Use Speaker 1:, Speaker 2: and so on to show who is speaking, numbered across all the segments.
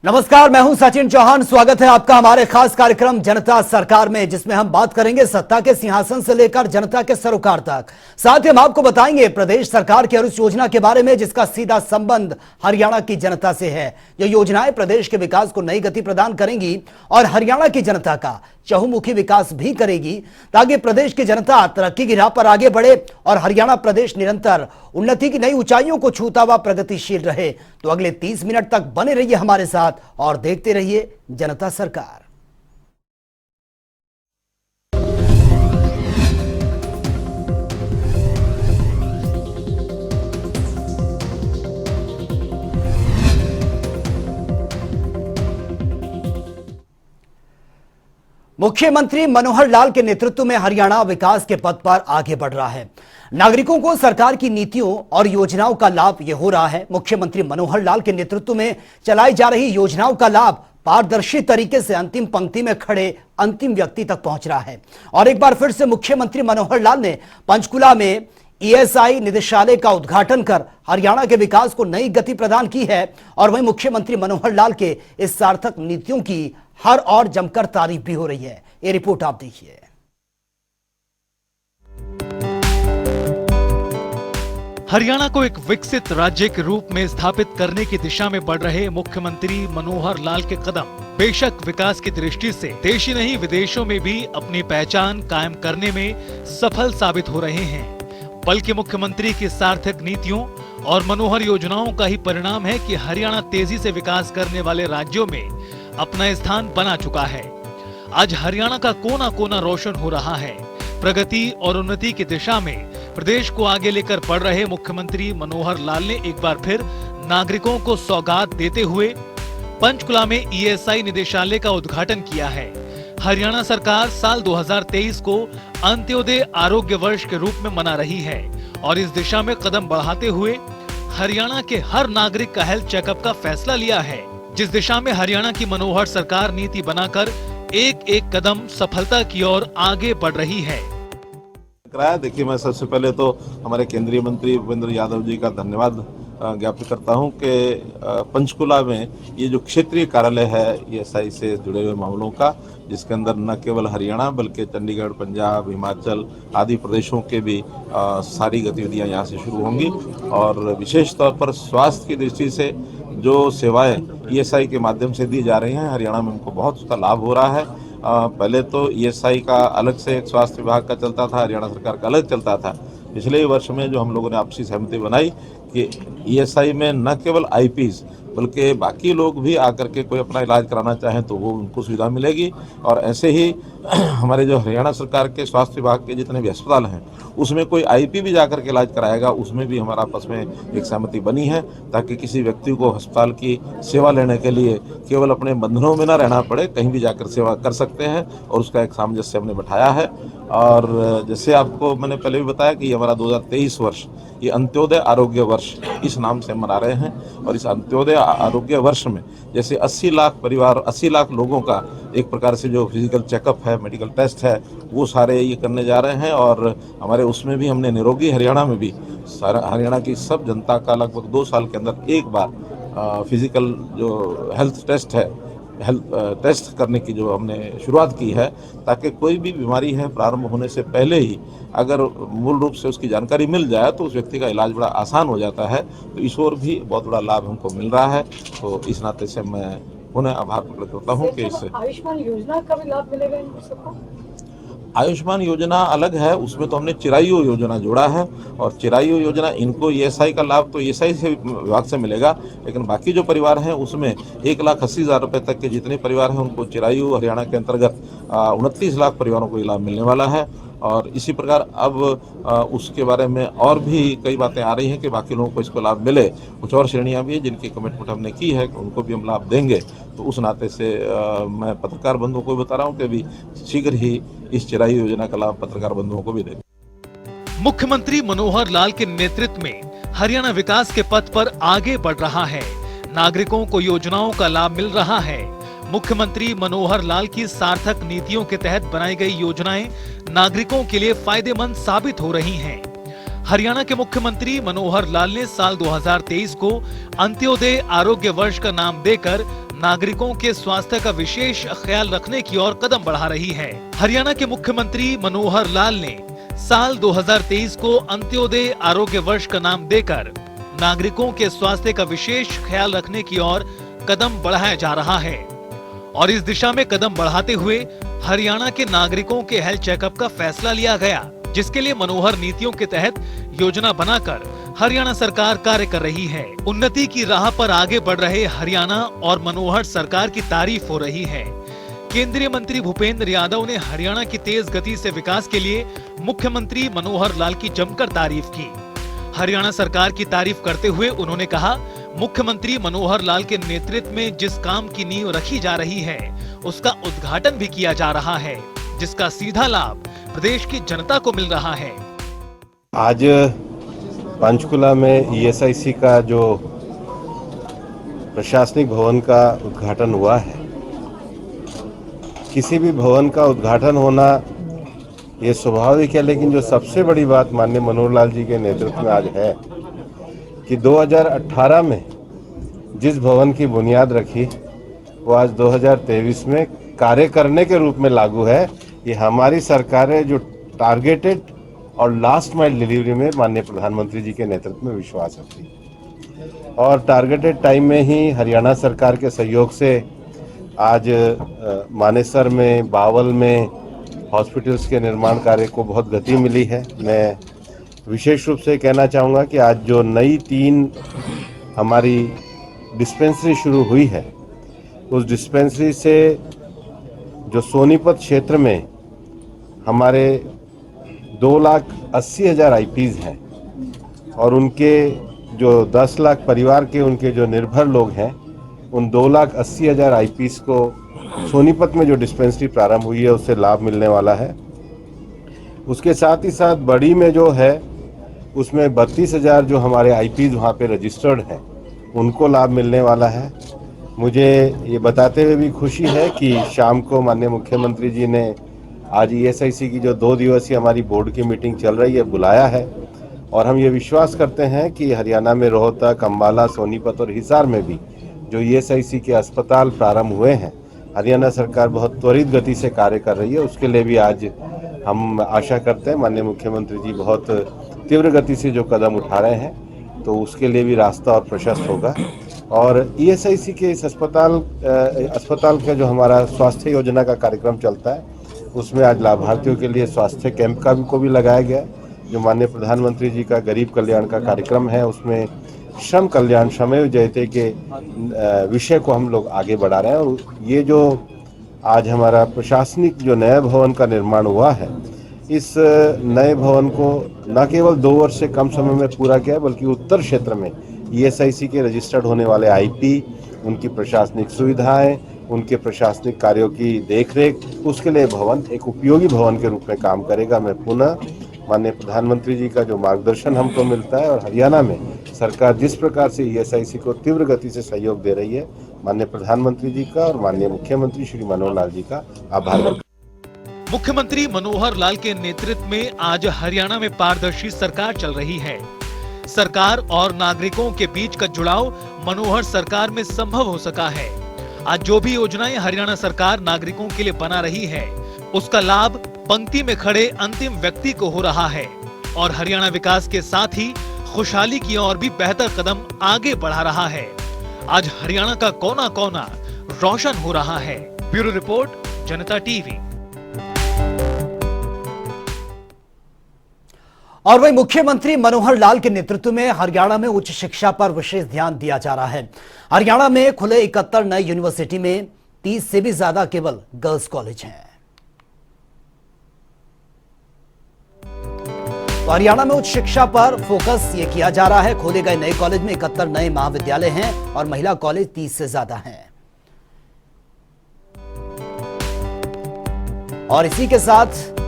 Speaker 1: नमस्कार, मैं हूं सचिन चौहान। स्वागत है आपका हमारे खास कार्यक्रम जनता सरकार में, जिसमें हम बात करेंगे सत्ता के सिंहासन से लेकर जनता के सरोकार तक। साथ ही हम आपको बताएंगे प्रदेश सरकार की उस योजना के बारे में जिसका सीधा संबंध हरियाणा की जनता से है। ये योजनाएं प्रदेश के विकास को नई गति प्रदान करेंगी और हरियाणा की जनता का चहुमुखी विकास भी करेगी, ताकि प्रदेश की जनता तरक्की की राह पर आगे बढ़े और हरियाणा प्रदेश निरंतर उन्नति की नई ऊंचाइयों को छूता हुआ प्रगतिशील रहे। तो अगले 30 मिनट तक बने रहिए हमारे साथ और देखते रहिए जनता सरकार। मुख्यमंत्री मनोहर लाल के नेतृत्व में हरियाणा विकास के पथ पर आगे बढ़ रहा है। नागरिकों को सरकार की नीतियों और योजनाओं का लाभ यह हो रहा है। मुख्यमंत्री मनोहर लाल के नेतृत्व में चलाई जा रही योजनाओं का लाभ पारदर्शी तरीके से अंतिम पंक्ति में खड़े अंतिम व्यक्ति तक पहुंच रहा है। और एक बार फिर से मुख्यमंत्री मनोहर लाल ने पंचकुला में ईएसआई निदेशालय का उद्घाटन कर हरियाणा के विकास को नई गति प्रदान की है। और वहीं मुख्यमंत्री मनोहर लाल के इस सार्थक नीतियों की हर और जमकर तारीफ भी हो रही है। ये रिपोर्ट आप देखिए।
Speaker 2: हरियाणा को एक विकसित राज्य के रूप में स्थापित करने की दिशा में बढ़ रहे मुख्यमंत्री मनोहर लाल के कदम बेशक विकास की दृष्टि से देश ही नहीं विदेशों में भी अपनी पहचान कायम करने में सफल साबित हो रहे हैं, बल्कि मुख्यमंत्री की सार्थक नीतियों और मनोहर योजनाओं का ही परिणाम है कि हरियाणा तेजी से विकास करने वाले राज्यों में अपना स्थान बना चुका है। आज हरियाणा का कोना कोना रोशन हो रहा है। प्रगति और उन्नति की दिशा में प्रदेश को आगे लेकर बढ़ रहे मुख्यमंत्री मनोहर लाल ने एक बार फिर नागरिकों को सौगात देते हुए पंचकुला में ईएसआई निदेशालय का उद्घाटन किया है। हरियाणा सरकार साल 2023 को अंत्योदय आरोग्य वर्ष के रूप में मना रही है और इस दिशा में कदम बढ़ाते हुए हरियाणा के हर नागरिक का हेल्थ चेकअप का फैसला लिया है, जिस दिशा में हरियाणा की मनोहर सरकार नीति बनाकर एक एक कदम सफलता की ओर आगे बढ़ रही है।
Speaker 3: देखिए, मैं सबसे पहले तो हमारे केंद्रीय मंत्री भूपेंद्र यादव जी का धन्यवाद ज्ञापित करता हूं कि पंचकुला में ये जो क्षेत्रीय कार्यालय है ईएसआई से जुड़े हुए मामलों का, जिसके अंदर न केवल हरियाणा बल्कि चंडीगढ़, पंजाब, हिमाचल आदि प्रदेशों के भी सारी गतिविधियां यहां से शुरू होंगी। और विशेष तौर पर स्वास्थ्य की दृष्टि से जो सेवाएं ईएसआई के माध्यम से दी जा रही हैं, हरियाणा में उनको बहुत उसका लाभ हो रहा है। पहले तो ईएसआई का अलग से एक स्वास्थ्य विभाग का चलता था, हरियाणा सरकार का अलग चलता था। पिछले वर्ष में जो हम लोगों ने आपसी सहमति बनाई कि ईएसआई में न केवल आईपीज बल्कि बाकी लोग भी आकर के कोई अपना इलाज कराना चाहें तो वो उनको सुविधा मिलेगी। और ऐसे ही हमारे जो हरियाणा सरकार के स्वास्थ्य विभाग के जितने भी अस्पताल हैं उसमें कोई आईपी भी जाकर के इलाज कराएगा, उसमें भी हमारा आपस में एक सहमति बनी है, ताकि किसी व्यक्ति को अस्पताल की सेवा लेने के लिए केवल अपने बंधनों में ना रहना पड़े, कहीं भी जाकर सेवा कर सकते हैं। और उसका एक सामंजस्य हमने बैठाया है। और जैसे आपको मैंने पहले भी बताया कि हमारा 2023 वर्ष ये अंत्योदय आरोग्य वर्ष इस नाम से मना रहे हैं। और इस अंत्योदय आरोग्य वर्ष में जैसे 80 लाख परिवार, 80 लाख लोगों का एक प्रकार से जो फिजिकल चेकअप है, मेडिकल टेस्ट है, वो सारे ये करने जा रहे हैं। और हमारे उसमें भी हमने निरोगी हरियाणा में भी सारा हरियाणा की सब जनता का लगभग 2 साल के अंदर एक बार फिजिकल जो हेल्थ टेस्ट है, हेल्थ टेस्ट करने की जो हमने शुरुआत की है, ताकि कोई भी बीमारी है प्रारंभ होने से पहले ही अगर मूल रूप से उसकी जानकारी मिल जाए तो उस व्यक्ति का इलाज बड़ा आसान हो जाता है। तो इस ओर भी बहुत बड़ा लाभ हमको मिल रहा है। तो इस नाते से मैं पुनः आभार प्रकट करता हूँ कि इससे
Speaker 4: आयुष्मान योजना का भी लाभ मिलेगा इन सबको।
Speaker 3: आयुष्मान योजना अलग है, उसमें तो हमने चिरायु योजना जोड़ा है। और चिरायु योजना इनको ईएसआई का लाभ तो ईएसआई से विभाग से मिलेगा, लेकिन बाकी जो परिवार हैं उसमें 1,80,000 रुपये तक के जितने परिवार हैं उनको चिरायु हरियाणा के अंतर्गत 29 लाख परिवारों को ये लाभ मिलने वाला है। और इसी प्रकार अब उसके बारे में और भी कई बातें आ रही हैं कि बाकी लोगों को इसको लाभ मिले। कुछ और श्रेणियां भी हैं जिनकी कमिटमेंट हमने की है कि उनको भी हम लाभ देंगे। तो उस नाते से मैं पत्रकार बंधुओं को बता रहा हूं कि भी शीघ्र ही इस चिरायु योजना का लाभ पत्रकार बंधुओं को भी देंगे।
Speaker 2: मुख्यमंत्री मनोहर लाल के नेतृत्व में हरियाणा विकास के पथ पर आगे बढ़ रहा है। नागरिकों को योजनाओं का लाभ मिल रहा है। मुख्यमंत्री मनोहर लाल की सार्थक नीतियों के तहत बनाई गई योजनाएं नागरिकों के लिए फायदेमंद साबित हो रही हैं। हरियाणा के मुख्यमंत्री मनोहर लाल ने साल 2023 को अंत्योदय आरोग्य वर्ष का नाम देकर नागरिकों के स्वास्थ्य का विशेष ख्याल रखने की ओर कदम बढ़ा रही है। हरियाणा के मुख्यमंत्री मनोहर लाल ने साल 2023 को अंत्योदय आरोग्य वर्ष का नाम देकर नागरिकों के स्वास्थ्य का विशेष ख्याल रखने की ओर कदम बढ़ाया जा रहा है और इस दिशा में कदम बढ़ाते हुए हरियाणा के नागरिकों के हेल्थ चेकअप का फैसला लिया गया, जिसके लिए मनोहर नीतियों के तहत योजना बनाकर हरियाणा सरकार कार्य कर रही है। उन्नति की राह पर आगे बढ़ रहे हरियाणा और मनोहर सरकार की तारीफ हो रही है। केंद्रीय मंत्री भूपेंद्र यादव ने हरियाणा की तेज गति से विकास के लिए मुख्यमंत्री मनोहर लाल की जमकर तारीफ की। हरियाणा सरकार की तारीफ करते हुए उन्होंने कहा, मुख्यमंत्री मनोहर लाल के नेतृत्व में जिस काम की नींव रखी जा रही है उसका उद्घाटन भी किया जा रहा है, जिसका सीधा लाभ प्रदेश की जनता को मिल रहा है।
Speaker 5: आज पंचकुला में ईएसआईसी का जो प्रशासनिक भवन का उद्घाटन हुआ है, किसी भी भवन का उद्घाटन होना ये स्वाभाविक है, लेकिन जो सबसे बड़ी बात माननीय मनोहर लाल जी के नेतृत्व में आज है कि 2018 में जिस भवन की बुनियाद रखी वो आज 2023 में कार्य करने के रूप में लागू है। ये हमारी सरकारें जो टारगेटेड और लास्ट माइल डिलीवरी में माननीय प्रधानमंत्री जी के नेतृत्व में विश्वास रखती और टारगेटेड टाइम में ही हरियाणा सरकार के सहयोग से आज मानेसर में, बावल में हॉस्पिटल्स के निर्माण कार्य को बहुत गति मिली है। मैं विशेष रूप से कहना चाहूँगा कि आज जो नई 3 हमारी डिस्पेंसरी शुरू हुई है, उस डिस्पेंसरी से जो सोनीपत क्षेत्र में हमारे 2,80,000 आईपीज हैं और उनके जो 10 लाख परिवार के उनके जो निर्भर लोग हैं, उन 2,80,000 आईपीज को सोनीपत में जो डिस्पेंसरी प्रारंभ हुई है उससे लाभ मिलने वाला है। उसके साथ ही साथ बड़ी में जो है उसमें 32,000 जो हमारे आईपीज वहाँ पे रजिस्टर्ड हैं उनको लाभ मिलने वाला है। मुझे ये बताते हुए भी खुशी है कि शाम को माननीय मुख्यमंत्री जी ने आज ईएसआईसी की जो 2 दिवसीय हमारी बोर्ड की मीटिंग चल रही है बुलाया है और हम ये विश्वास करते हैं कि हरियाणा में रोहतक, अम्बाला, सोनीपत और हिसार में भी जो ईएसआईसी के अस्पताल प्रारंभ हुए हैं, हरियाणा सरकार बहुत त्वरित गति से कार्य कर रही है। उसके लिए भी आज हम आशा करते हैं माननीय मुख्यमंत्री जी बहुत तीव्र गति से जो कदम उठा रहे हैं तो उसके लिए भी रास्ता और प्रशस्त होगा। और ईएसआईसी के इस अस्पताल का जो हमारा स्वास्थ्य योजना का कार्यक्रम चलता है उसमें आज लाभार्थियों के लिए स्वास्थ्य कैंप को भी लगाया गया। जो माननीय प्रधानमंत्री जी का गरीब कल्याण का कार्यक्रम है उसमें श्रम कल्याण, श्रमेव जयते के विषय को हम लोग आगे बढ़ा रहे हैं। और ये जो आज हमारा प्रशासनिक जो नए भवन का निर्माण हुआ है, इस नए भवन को न केवल 2 वर्ष से कम समय में पूरा किया बल्कि उत्तर क्षेत्र में ईएसआईसी के रजिस्टर्ड होने वाले आईपी, उनकी प्रशासनिक सुविधाएं, उनके प्रशासनिक कार्यों की देखरेख, उसके लिए भवन एक उपयोगी भवन के रूप में काम करेगा। मैं पुनः माननीय प्रधानमंत्री जी का जो मार्गदर्शन हमको मिलता है और हरियाणा में सरकार जिस प्रकार से ईएसआईसी को तीव्र गति से सहयोग दे रही है, माननीय प्रधानमंत्री जी का और माननीय मुख्यमंत्री श्री मनोहर लाल जी का आभार।
Speaker 2: मुख्यमंत्री मनोहर लाल के नेतृत्व में आज हरियाणा में पारदर्शी सरकार चल रही है। सरकार और नागरिकों के बीच का जुड़ाव मनोहर सरकार में संभव हो सका है। आज जो भी योजनाएं हरियाणा सरकार नागरिकों के लिए बना रही है उसका लाभ पंक्ति में खड़े अंतिम व्यक्ति को हो रहा है और हरियाणा विकास के साथ ही खुशहाली की ओर भी बेहतर कदम आगे बढ़ा रहा है। आज हरियाणा का कोना कोना रोशन हो रहा है। ब्यूरो रिपोर्ट, जनता टीवी।
Speaker 1: और वही मुख्यमंत्री मनोहर लाल के नेतृत्व में हरियाणा में उच्च शिक्षा पर विशेष ध्यान दिया जा रहा है। हरियाणा में खुले 71 नए यूनिवर्सिटी में 30 से भी ज्यादा केवल गर्ल्स कॉलेज हैं। तो हरियाणा में उच्च शिक्षा पर फोकस ये किया जा रहा है। खोले गए नए कॉलेज में 71 नए महाविद्यालय हैं और महिला कॉलेज 30 से ज्यादा हैं। और इसी के साथ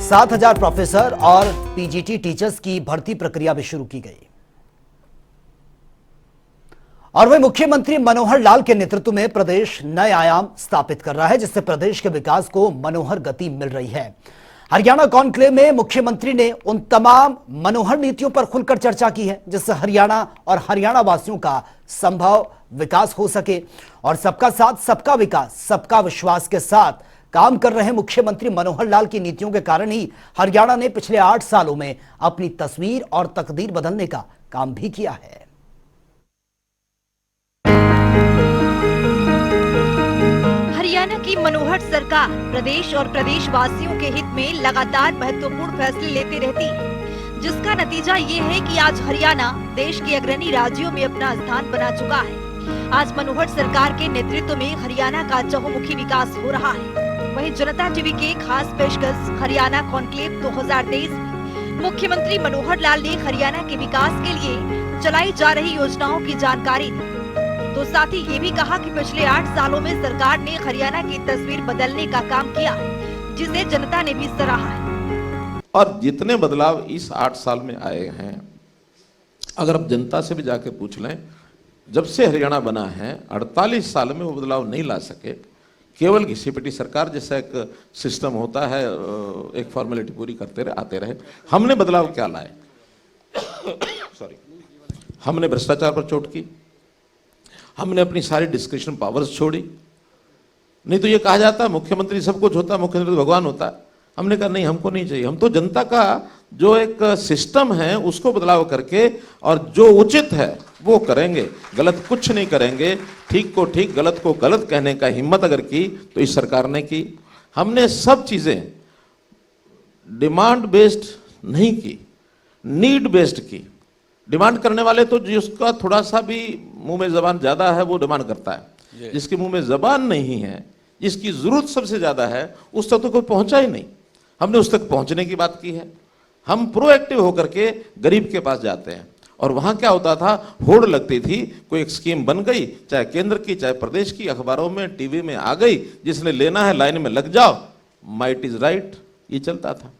Speaker 1: 7,000 प्रोफेसर और पीजीटी टीचर्स की भर्ती प्रक्रिया भी शुरू की गई। और वही मुख्यमंत्री मनोहर लाल के नेतृत्व में प्रदेश नए आयाम स्थापित कर रहा है, जिससे प्रदेश के विकास को मनोहर गति मिल रही है। हरियाणा कॉन्क्लेव में मुख्यमंत्री ने उन तमाम मनोहर नीतियों पर खुलकर चर्चा की है जिससे हरियाणा और हरियाणा वासियों का संभव विकास हो सके और सबका साथ सबका विकास सबका विश्वास के साथ काम कर रहे मुख्यमंत्री मनोहर लाल की नीतियों के कारण ही हरियाणा ने पिछले 8 सालों में अपनी तस्वीर और तकदीर बदलने का काम भी किया है।
Speaker 6: हरियाणा की मनोहर सरकार प्रदेश और प्रदेशवासियों के हित में लगातार महत्वपूर्ण फैसले लेती रहती है, जिसका नतीजा ये है कि आज हरियाणा देश के अग्रणी राज्यों में अपना स्थान बना चुका है। आज मनोहर सरकार के नेतृत्व में हरियाणा का चहुमुखी विकास हो रहा है। वहीं जनता टीवी के खास पेशकश हरियाणा कॉन्क्लेव 2023 में मुख्यमंत्री मनोहर लाल ने हरियाणा के विकास के लिए चलाई जा रही योजनाओं की जानकारी दी। तो साथ ही ये भी कहा कि पिछले 8 सालों में सरकार ने हरियाणा की तस्वीर बदलने का काम किया है, जिसे जनता ने भी सराहा है।
Speaker 3: और जितने बदलाव इस 8 साल में आए हैं, अगर आप जनता से भी जाके पूछ लें, जब से हरियाणा बना है 48 साल में वो बदलाव नहीं ला सके। केवल घिसी पिटी सरकार जैसा एक सिस्टम होता है, एक फॉर्मेलिटी पूरी करते रहे, आते रहे। हमने बदलाव क्या लाए? सॉरी, हमने भ्रष्टाचार पर चोट की, हमने अपनी सारी डिस्क्रिप्शन पावर्स छोड़ी। नहीं तो ये कहा जाता है मुख्यमंत्री सब कुछ होता है, मुख्यमंत्री भगवान होता है। हमने कहा नहीं, हमको नहीं चाहिए। हम तो जनता का जो एक सिस्टम है उसको बदलाव करके और जो उचित है वो करेंगे, गलत कुछ नहीं करेंगे। ठीक को ठीक, गलत को गलत कहने का हिम्मत अगर की तो इस सरकार ने की। हमने सब चीजें डिमांड बेस्ड नहीं की, नीड बेस्ड की। डिमांड करने वाले तो जिसका थोड़ा सा भी मुंह में जबान ज्यादा है वो डिमांड करता है, जिसके मुंह में जबान नहीं है, जिसकी जरूरत सबसे ज्यादा है, उस तक तो कोई पहुंचा ही नहीं। हमने उस तक पहुंचने की बात की है। हम प्रोएक्टिव होकर के गरीब के पास जाते हैं। और वहां क्या होता था, होड़ लगती थी, कोई एक स्कीम बन गई, चाहे केंद्र की चाहे प्रदेश की, अखबारों में टीवी में आ गई, जिसने लेना है लाइन में लग जाओ, माइट इज राइट, ये चलता था।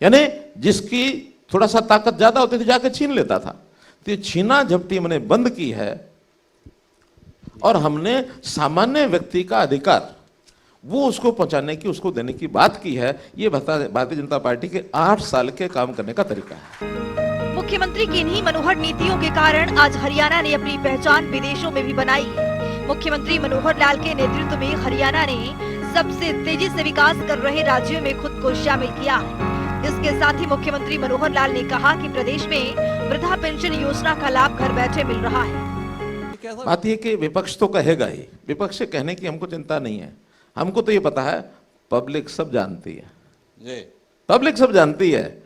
Speaker 3: यानी जिसकी थोड़ा सा ताकत ज्यादा होती थी जाके छीन लेता था। तो छीना झपटी हमने बंद की है और हमने सामान्य व्यक्ति का अधिकार वो उसको पहुंचाने की, उसको देने की बात की है। ये भारतीय जनता पार्टी के 8 साल के काम करने का तरीका है।
Speaker 6: मुख्यमंत्री की इन्हीं मनोहर नीतियों के कारण आज हरियाणा ने अपनी पहचान विदेशों में भी बनाई है। मुख्यमंत्री मनोहर लाल के नेतृत्व में हरियाणा ने सबसे तेजी से विकास कर रहे राज्यों में खुद को शामिल किया है। इसके साथ ही मुख्यमंत्री मनोहर लाल ने कहा कि प्रदेश में वृद्धा पेंशन योजना का लाभ घर बैठे मिल रहा है।
Speaker 3: बात यह कि विपक्ष तो कहेगा ही, विपक्ष से कहने की हमको चिंता नहीं है। हमको तो ये पता है, पब्लिक सब जानती है, पब्लिक सब जानती है।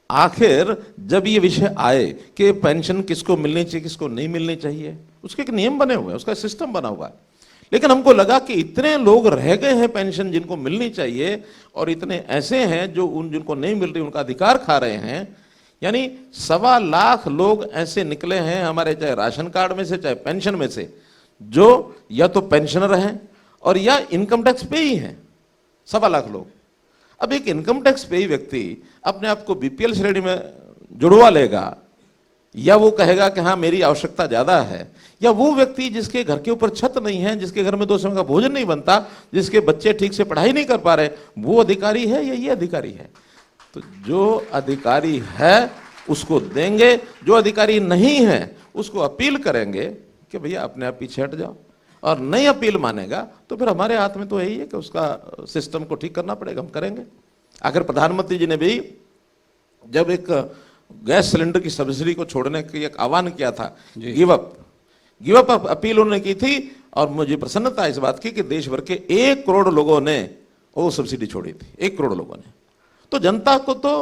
Speaker 3: आखिर जब ये विषय आए कि पेंशन किसको मिलनी चाहिए किसको नहीं मिलनी चाहिए, उसके एक नियम बने हुए हैं, उसका सिस्टम बना हुआ है। लेकिन हमको लगा कि इतने लोग रह गए हैं पेंशन जिनको मिलनी चाहिए और इतने ऐसे हैं जो जिनको नहीं मिल रही, उनका अधिकार खा रहे हैं। यानी 1.25 लाख लोग ऐसे निकले हैं हमारे, चाहे राशन कार्ड में से चाहे पेंशन में से, जो या तो पेंशनर हैं और या इनकम टैक्स पे ही हैं। 1.25 लाख लोग। अब एक इनकम टैक्स पे ही व्यक्ति अपने आप को बीपीएल श्रेणी में जुड़वा लेगा, या वो कहेगा कि हाँ मेरी आवश्यकता ज्यादा है, या वो व्यक्ति जिसके घर के ऊपर छत नहीं है, जिसके घर में 2 समय का भोजन नहीं बनता, जिसके बच्चे ठीक से पढ़ाई नहीं कर पा रहे, वो अधिकारी है या ये अधिकारी है? तो जो अधिकारी है उसको देंगे, जो अधिकारी नहीं है उसको अपील करेंगे कि भैया अपने आप पीछे हट जाओ। और नहीं अपील मानेगा तो फिर हमारे हाथ में तो यही है कि उसका सिस्टम को ठीक करना पड़ेगा, हम करेंगे। आखिर प्रधानमंत्री जी ने भी जब एक गैस सिलेंडर की सब्सिडी को छोड़ने की एक आह्वान किया था, गिव अप अपील उन्होंने की थी। और मुझे प्रसन्नता इस बात की कि देश भर के 1 करोड़ लोगों ने वो सब्सिडी छोड़ी थी, 1 करोड़ लोगों ने। तो जनता को तो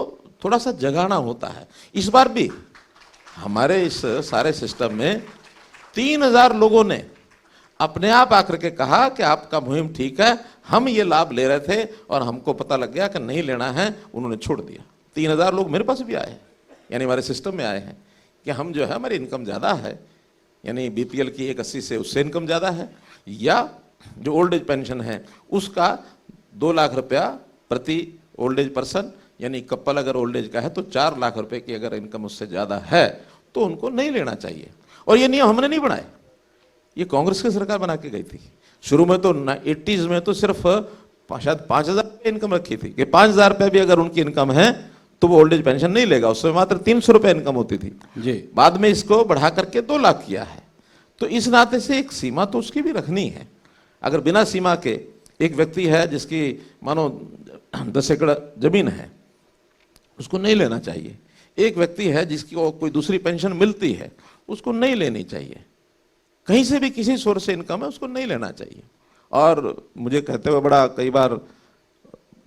Speaker 3: थोड़ा सा जगाना होता है। इस बार भी हमारे इस सारे सिस्टम में 3000 लोगों ने अपने आप आकर के कहा कि आपका मुहिम ठीक है, हम ये लाभ ले रहे थे और हमको पता लग गया कि नहीं लेना है, उन्होंने छोड़ दिया। 3000 लोग मेरे पास भी आए हैं, यानी हमारे सिस्टम में आए हैं कि हम जो है हमारी इनकम ज़्यादा है, यानी बीपीएल की 180 से उससे इनकम ज़्यादा है, या जो ओल्ड एज पेंशन है उसका 2 लाख रुपया प्रति ओल्ड एज पर्सन, यानी कपल अगर ओल्ड एज का है तो 4 लाख रुपए की अगर इनकम उससे ज़्यादा है तो उनको नहीं लेना चाहिए। और ये नियम हमने नहीं बनाए, ये कांग्रेस की सरकार बना के गई थी। शुरू में तो 80s में तो सिर्फ शायद 5,000 रुपये इनकम रखी थी कि 5,000 रुपये भी अगर उनकी इनकम है तो वो ओल्ड एज पेंशन नहीं लेगा। उसमें मात्र 300 रुपये इनकम होती थी
Speaker 7: जी।
Speaker 3: बाद में इसको बढ़ा करके 2 लाख किया है। तो इस नाते से एक सीमा तो उसकी भी रखनी है। अगर बिना सीमा के एक व्यक्ति है जिसकी मानो 10 एकड़ जमीन है, उसको नहीं लेना चाहिए। एक व्यक्ति है जिसकी कोई दूसरी पेंशन मिलती है, उसको नहीं लेनी चाहिए। कहीं से भी किसी सोर्स से इनकम है, उसको नहीं लेना चाहिए। और मुझे कहते हुए बड़ा कई बार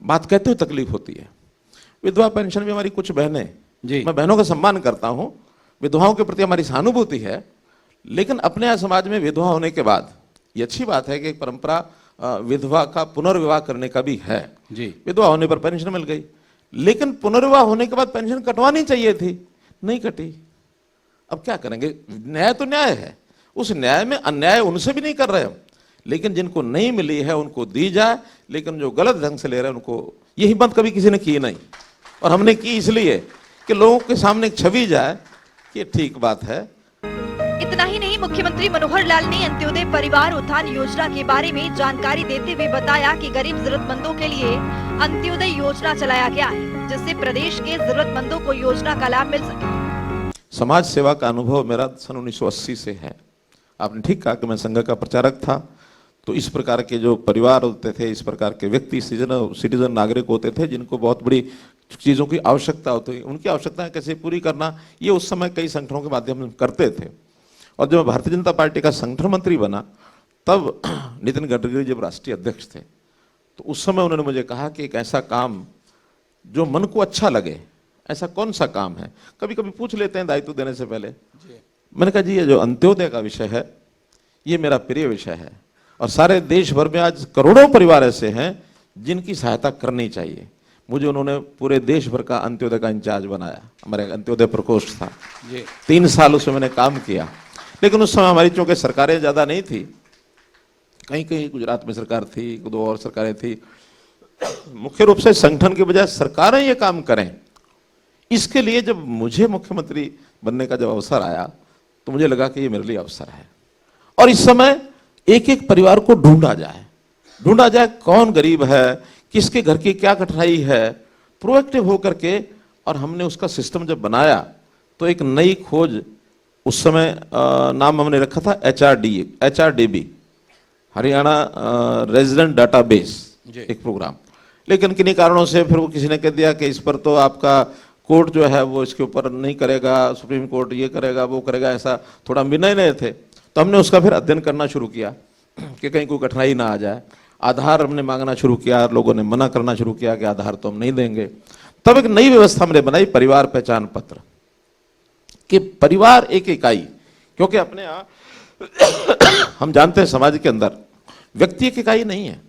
Speaker 3: बात कहते हुए तकलीफ होती है। विधवा पेंशन भी हमारी कुछ बहनें, मैं बहनों का सम्मान करता हूं, विधवाओं के प्रति हमारी सहानुभूति है, लेकिन अपने यहाँ समाज में विधवा होने के बाद ये अच्छी बात है कि एक परंपरा विधवा का पुनर्विवाह करने का भी है
Speaker 7: जी।
Speaker 3: विधवा होने पर पेंशन मिल गई, लेकिन पुनर्विवाह होने के बाद पेंशन कटवानी चाहिए थी, नहीं कटी। अब क्या करेंगे? न्याय तो न्याय है, उस न्याय में अन्याय उनसे भी नहीं कर रहे हम, लेकिन जिनको नहीं मिली है उनको दी जाए, लेकिन जो गलत ढंग से ले रहे हैं उनको, ये हिम्मत कभी किसी ने की नहीं। और हमने की इसलिए कि लोगों के सामने एक छवि जाए कि ठीक बात है।
Speaker 6: इतना ही नहीं, मुख्यमंत्री मनोहर लाल ने अंत्योदय परिवार उत्थान योजना के बारे में जानकारी देते हुए बताया कि गरीब जरूरतमंदों के लिए अंत्योदय योजना चलाया गया है, जिससे प्रदेश के जरूरतमंदों को योजना का लाभ मिल सके।
Speaker 3: समाज सेवा का अनुभव मेरा सन 1980 से है। आपने ठीक कहा कि मैं संघ का प्रचारक था, तो इस प्रकार के जो परिवार होते थे, इस प्रकार के व्यक्ति सिटीजन नागरिक होते थे जिनको बहुत बड़ी चीज़ों की आवश्यकता होती है, उनकी आवश्यकताएं कैसे पूरी करना, ये उस समय कई संगठनों के माध्यम से करते थे। और जब भारतीय जनता पार्टी का संगठन मंत्री बना, तब नितिन गडकरी जब राष्ट्रीय अध्यक्ष थे, तो उस समय उन्होंने मुझे कहा कि एक ऐसा काम जो मन को अच्छा लगे, ऐसा कौन सा काम है? कभी कभी पूछ लेते हैं दायित्व देने से पहले। मैंने कहा जी, ये जो अंत्योदय का विषय है, ये मेरा प्रिय विषय है, और सारे देश भर में आज करोड़ों परिवार ऐसे हैं जिनकी सहायता करनी चाहिए। मुझे उन्होंने पूरे देश भर का अंत्योदय का इंचार्ज बनाया। हमारे अंत्योदय प्रकोष्ठ था, 3 साल उसमें मैंने काम किया। लेकिन उस समय हमारी चूंकि सरकारें ज़्यादा नहीं थी, कहीं कहीं गुजरात में सरकार थी, 2 और सरकारें थी, मुख्य रूप से संगठन के बजाय सरकारें ये काम करें, इसके लिए जब मुझे मुख्यमंत्री बनने का जब अवसर आया, तो मुझे लगा कि ये मेरे लिए अवसर है। और इस समय एक एक परिवार को ढूंढा जाए कौन गरीब है, किसके घर की क्या कठिनाई है, प्रोएक्टिव होकर के। और हमने उसका सिस्टम जब बनाया तो एक नई खोज, उस समय नाम हमने रखा था HRDB, हरियाणा रेजिडेंट डाटाबेस, एक प्रोग्राम। लेकिन किन्हीं कारणों से फिर वो किसी ने कह दिया कि इस पर तो आपका कोर्ट जो है वो इसके ऊपर नहीं करेगा, सुप्रीम कोर्ट ये करेगा वो करेगा, ऐसा थोड़ा निर्णय नहीं थे। तो हमने उसका फिर अध्ययन करना शुरू किया कि कहीं कोई कठिनाई ना आ जाए। आधार हमने मांगना शुरू किया, लोगों ने मना करना शुरू किया कि आधार तो हम नहीं देंगे। तब एक नई व्यवस्था हमने बनाई, परिवार पहचान पत्र, कि परिवार एक इकाई, क्योंकि अपने यहाँ हम जानते हैं समाज के अंदर व्यक्ति एक इकाई नहीं है।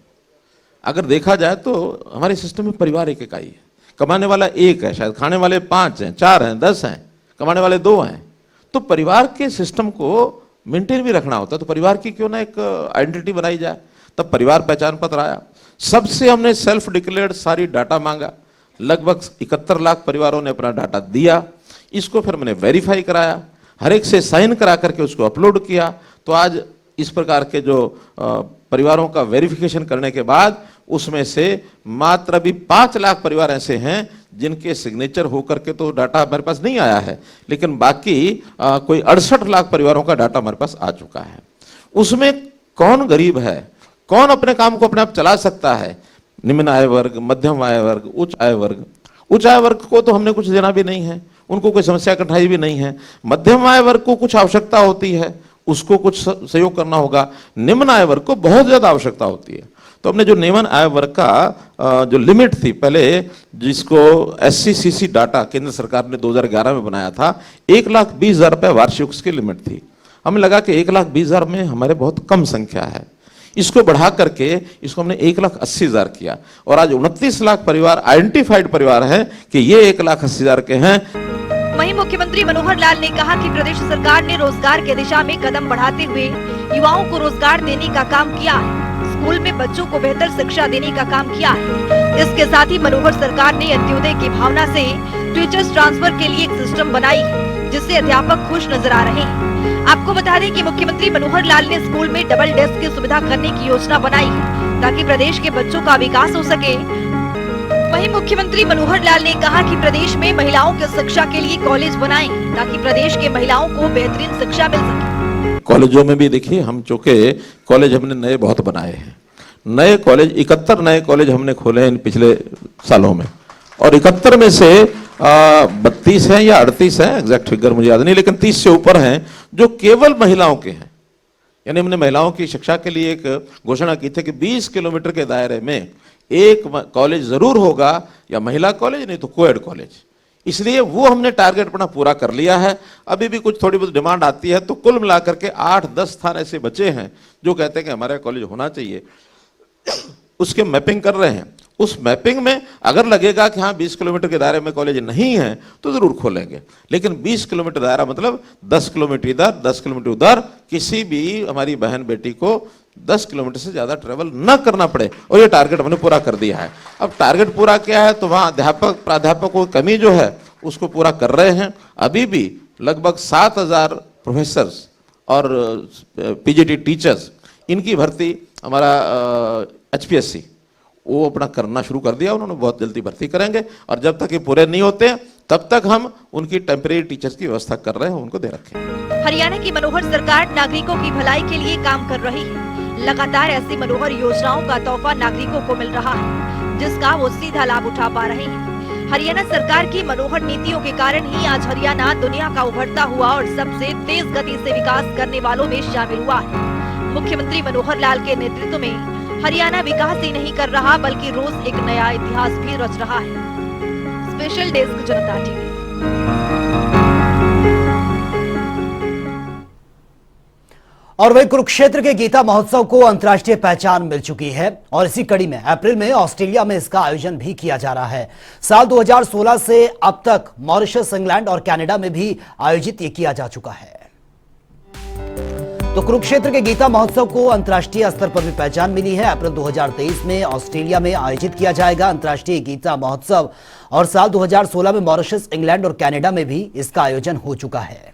Speaker 3: अगर देखा जाए तो हमारे सिस्टम में परिवार एक इकाई है। कमाने वाला एक है, शायद खाने वाले 5 हैं, 4 हैं, 10 हैं, कमाने वाले 2 हैं। तो परिवार के सिस्टम को मेंटेन भी रखना होता है, तो परिवार की क्यों ना एक आइडेंटिटी बनाई जाए। तब परिवार पहचान पत्र आया। सबसे हमने सेल्फ डिक्लेयर्ड सारी डाटा मांगा, लगभग 71 लाख परिवारों ने अपना डाटा दिया। इसको फिर मैंने वेरीफाई कराया, हर एक से साइन करा करके उसको अपलोड किया। तो आज इस प्रकार के जो परिवारों का वेरिफिकेशन करने के बाद उसमें से मात्र अभी 5 लाख परिवार ऐसे हैं जिनके सिग्नेचर होकर के तो डाटा हमारे पास नहीं आया है, लेकिन बाकी कोई 68 लाख परिवारों का डाटा हमारे पास आ चुका है। उसमें कौन गरीब है, कौन अपने काम को अपने आप चला सकता है, निम्न आय वर्ग, मध्यम आय वर्ग, उच्च आय वर्ग। उच्च आय वर्ग को तो हमने कुछ देना भी नहीं है, उनको कोई समस्या कठिनाई भी नहीं है। मध्यम आय वर्ग को कुछ आवश्यकता होती है, उसको कुछ सहयोग करना होगा। निम्न आय वर्ग को बहुत ज्यादा आवश्यकता होती है। तो हमने जो निम्न आय वर्ग का जो लिमिट थी पहले, जिसको SCCC डाटा केंद्र सरकार ने 2011 में बनाया था, 1,20,000 रुपये वार्षिक उसकी लिमिट थी। हमें लगा कि 1,20,000 में हमारे बहुत कम संख्या है, इसको बढ़ा करके इसको हमने 1,80,000 किया। और आज 29 लाख परिवार आइडेंटिफाइड परिवार है कि ये 1,80,000 के हैं।
Speaker 6: वहीं मुख्यमंत्री मनोहर लाल ने कहा कि प्रदेश सरकार ने रोजगार के दिशा में कदम बढ़ाते हुए युवाओं को रोजगार देने का काम किया है, स्कूल में बच्चों को बेहतर शिक्षा देने का काम किया है। इसके साथ ही मनोहर सरकार ने अंत्योदय की भावना से टीचर्स ट्रांसफर के लिए एक सिस्टम बनाई है, जिससे अध्यापक खुश नजर आ रहे हैं। आपको बता दें कि मुख्यमंत्री मनोहर लाल ने स्कूल में डबल डेस्क की सुविधा करने की योजना बनाई है, ताकि प्रदेश के बच्चों का विकास हो सके। वहीं मुख्यमंत्री मनोहर लाल ने कहा कि प्रदेश में महिलाओं की शिक्षा के लिए कॉलेज बनाएं ताकि प्रदेश के महिलाओं को बेहतरीन शिक्षा मिल सके।
Speaker 3: कॉलेजों में भी देखिए, हम चूंकि कॉलेज हमने नए बहुत बनाए हैं, नए कॉलेज 71 नए कॉलेज हमने खोले हैं इन पिछले सालों में, और 71 में से 32 हैं या 38 हैं, एग्जैक्ट फिगर मुझे याद नहीं, लेकिन 30 से ऊपर हैं जो केवल महिलाओं के हैं। यानी हमने महिलाओं की शिक्षा के लिए एक घोषणा की थी कि 20 किलोमीटर के दायरे में एक कॉलेज जरूर होगा, या महिला कॉलेज नहीं तो कोएड कॉलेज। इसलिए वो हमने टारगेट अपना पूरा कर लिया है। अभी भी कुछ थोड़ी बहुत डिमांड आती है, तो कुल मिलाकर के 8-10 स्थान ऐसे बचे हैं जो कहते हैं कि हमारा कॉलेज होना चाहिए। उसके मैपिंग कर रहे हैं। उस मैपिंग में अगर लगेगा कि हाँ 20 किलोमीटर के दायरे में कॉलेज नहीं है तो जरूर खोलेंगे, लेकिन 20 किलोमीटर दायरा मतलब 10 किलोमीटर इधर 10 किलोमीटर उधर, किसी भी हमारी बहन बेटी को 10 किलोमीटर से ज्यादा ट्रेवल न करना पड़े, और ये टारगेट हमने पूरा कर दिया है। अब टारगेट पूरा किया है तो वहाँ अध्यापक प्राध्यापकों की कमी जो है उसको पूरा कर रहे हैं। अभी भी लगभग 7000 प्रोफेसर्स और पीजीटी टीचर्स, इनकी भर्ती हमारा HPSC वो अपना करना शुरू कर दिया उन्होंने, बहुत जल्दी भर्ती करेंगे, और जब तक ये पूरे नहीं होते हैं तब तक हम उनकी टेम्परेरी टीचर्स की व्यवस्था कर रहे हैं, उनको दे रखे हैं।
Speaker 6: हरियाणा की मनोहर सरकार नागरिकों की भलाई के लिए काम कर रही है। लगातार ऐसी मनोहर योजनाओं का तोहफा नागरिकों को मिल रहा है, जिसका वो सीधा लाभ उठा पा रहे हैं। हरियाणा सरकार की मनोहर नीतियों के कारण ही आज हरियाणा दुनिया का उभरता हुआ और सबसे तेज गति से विकास करने वालों में शामिल हुआ है। मुख्यमंत्री मनोहर लाल के नेतृत्व में हरियाणा विकास ही नहीं कर रहा बल्कि रोज एक नया इतिहास भी रच रहा है। स्पेशल डेस्क जनता टीवी।
Speaker 1: और वही कुरुक्षेत्र के गीता महोत्सव को अंतर्राष्ट्रीय पहचान मिल चुकी है, और इसी कड़ी में अप्रैल में ऑस्ट्रेलिया में इसका आयोजन भी किया जा रहा है। साल 2016 से अब तक मॉरिशस, इंग्लैंड और कनाडा में भी आयोजित ये किया जा चुका है। तो कुरुक्षेत्र के गीता महोत्सव को अंतर्राष्ट्रीय स्तर पर भी पहचान मिली है। अप्रैल 2023 में ऑस्ट्रेलिया में आयोजित किया जाएगा अंतर्राष्ट्रीय गीता महोत्सव, और साल 2016 में मॉरिशस, इंग्लैंड और कनाडा में भी इसका आयोजन हो चुका है।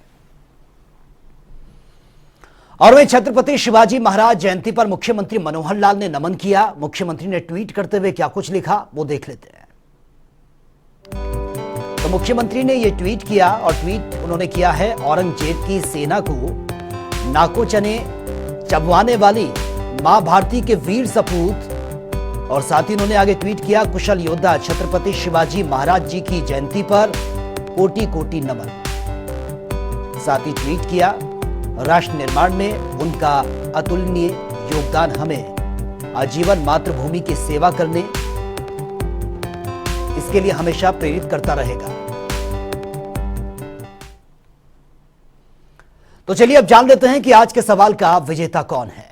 Speaker 1: और वहीं छत्रपति शिवाजी महाराज जयंती पर मुख्यमंत्री मनोहर लाल ने नमन किया। मुख्यमंत्री ने ट्वीट करते हुए क्या कुछ लिखा वो देख लेते हैं। तो मुख्यमंत्री ने यह ट्वीट किया, और ट्वीट उन्होंने किया है, औरंगजेब की सेना को नाको चने चबवाने वाली मां भारती के वीर सपूत। और साथ ही उन्होंने आगे ट्वीट किया, कुशल योद्धा छत्रपति शिवाजी महाराज जी की जयंती पर कोटि कोटि नमन। साथ ही ट्वीट किया, राष्ट्र निर्माण में उनका अतुलनीय योगदान हमें आजीवन मातृभूमि की सेवा करने इसके लिए हमेशा प्रेरित करता रहेगा। तो चलिए अब जान लेते हैं कि आज के सवाल का विजेता कौन है।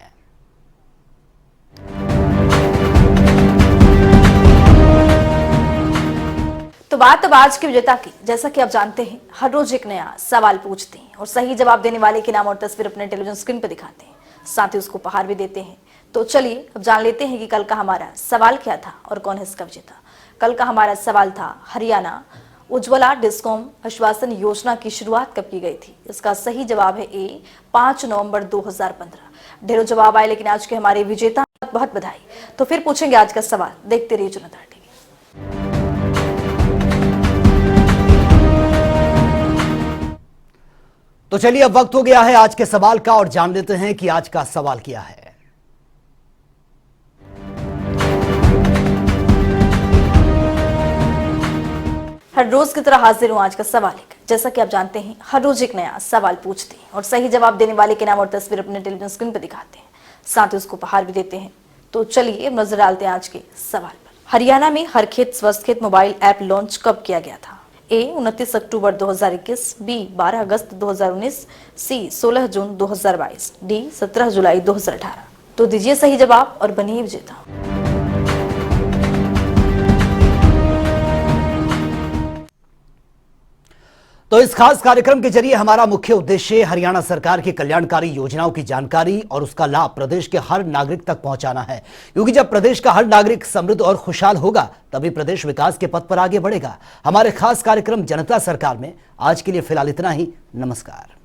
Speaker 7: तो बात अब आज के विजेता की। जैसा कि आप जानते हैं, हर रोज एक नया सवाल पूछते हैं और सही जवाब देने वाले के नाम और तस्वीर अपने टेलीविजन स्क्रीन पर दिखाते हैं, साथ ही उसको उपहार भी देते हैं। तो चलिए अब जान लेते हैं कि कल का हमारा सवाल क्या था और कौन है इसका विजेता। कल का हमारा सवाल था, हरियाणा उज्ज्वला डिस्कॉम आश्वासन योजना की शुरुआत कब की गई थी? इसका सही जवाब है ए 5 नवंबर 2015। ढेरों जवाब आए, लेकिन आज के हमारे विजेता बहुत बधाई। तो फिर पूछेंगे आज का सवाल, देखते रहिए जनता टीवी।
Speaker 1: तो चलिए अब वक्त हो गया है आज के सवाल का, और जान लेते हैं कि आज का सवाल क्या है।
Speaker 7: हर रोज की तरह हाजिर हूँ आज का सवाल लेकर। जैसा कि आप जानते हैं, हर रोज एक नया सवाल पूछते हैं और सही जवाब देने वाले के नाम और तस्वीर अपने टेलीविजन स्क्रीन पर दिखाते हैं, साथ ही उसको उपहार भी देते हैं। तो चलिए अब नजर डालते हैं आज के सवाल पर। हरियाणा में हर खेत स्वस्थ खेत मोबाइल ऐप लॉन्च कब किया गया था? ए 29 अक्टूबर 2021, बी 12 अगस्त 2019, सी 16 जून 2022, डी 17 जुलाई 2018। तो दीजिए सही जवाब और बनिए विजेता।
Speaker 1: तो इस खास कार्यक्रम के जरिए हमारा मुख्य उद्देश्य हरियाणा सरकार की कल्याणकारी योजनाओं की जानकारी और उसका लाभ प्रदेश के हर नागरिक तक पहुंचाना है, क्योंकि जब प्रदेश का हर नागरिक समृद्ध और खुशहाल होगा तभी प्रदेश विकास के पथ पर आगे बढ़ेगा। हमारे खास कार्यक्रम जनता सरकार में आज के लिए फिलहाल इतना ही। नमस्कार।